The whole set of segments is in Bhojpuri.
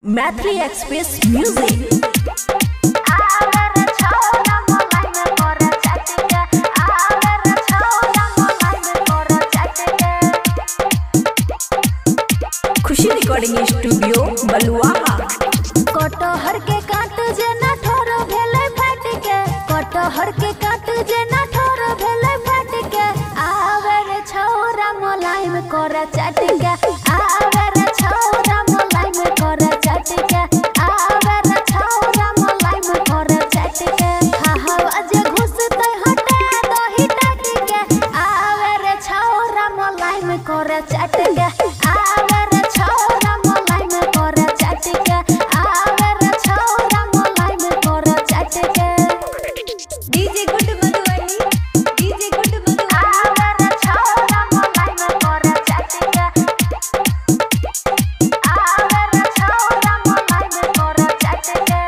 Maithili express music. Khushi recording studio Baluaha. कटहर के काट जे ना ठोर भेले फाट के, कटहर के काट जे ना ठोर भेले फाट के, आवे रे छौरा मोलाइम कर चाट के, आवे रे छौरा मोलाइम कर चाट के, आवे रे छौरा मोलाइम कर चाट के, हवा जे घुसते हटे दही टाट के, आवे रे छौरा मोलाइम कर चाट के, आवे रे छौरा मोलाइम कर चाट के, आवे रे छौरा मोलाइम कर चाट के। DJ good Madhubani, DJ good Madhubani, आवे रे छौरा मोलाइम कर चाट के, आवे रे छौरा मोलाइम कर चाट के।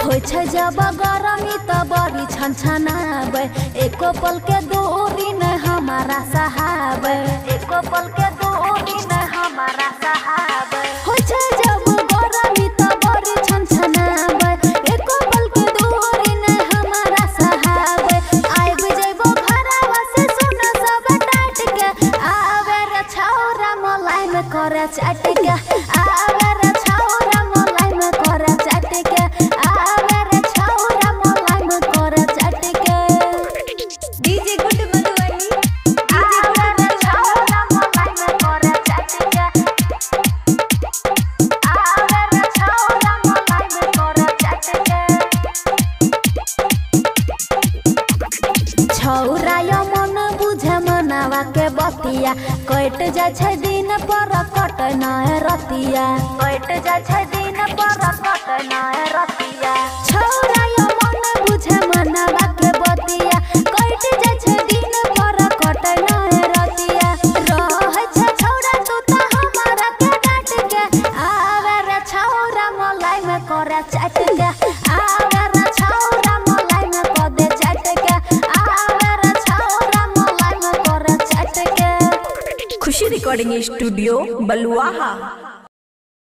होय छै जब गरमी त बड़ी छनछनाबै, एको पल के दूरी न हमारा सहाबै, एको पल के दूरी न हमारा सहाबै। होय छै जब गरमी त बड़ी छनछनाबै, एको पल के दूरी न हमारा सहाबै। आइब जइबो घरवा से सुन सब टाट के, आवे रे छौरा मोलाइम कर चाट के, आवे रे छौरा मोलाइम कर चाट के, आवे रे छौरा मोलाइम कर चाट के। डीजे गुड मधुबनी, आवे रे छौरा मोलाइम कर चाट के, आवे रे छौरा मोलाइम कर चाट के। छौरा यो मन बुझे मनावा के बतिया, कट जा छै दिन पर कट नय रतिया, कट जा छै दिन पर कट नय रतिया। छौरा यो मन बुझे मनावा के बतिया, कट जा छै दिन पर कट नय रतिया। रह छै छौरा तू त हमारा के डांट के, आवे रे छौरा मोलाइम कर चाट के, आवे रे छौरा मोलाइम कर दे चाट के, आवे रे छौरा मोलाइम कर चाट के। खुशी रिकॉर्डिंग स्टूडियो बलुआहा।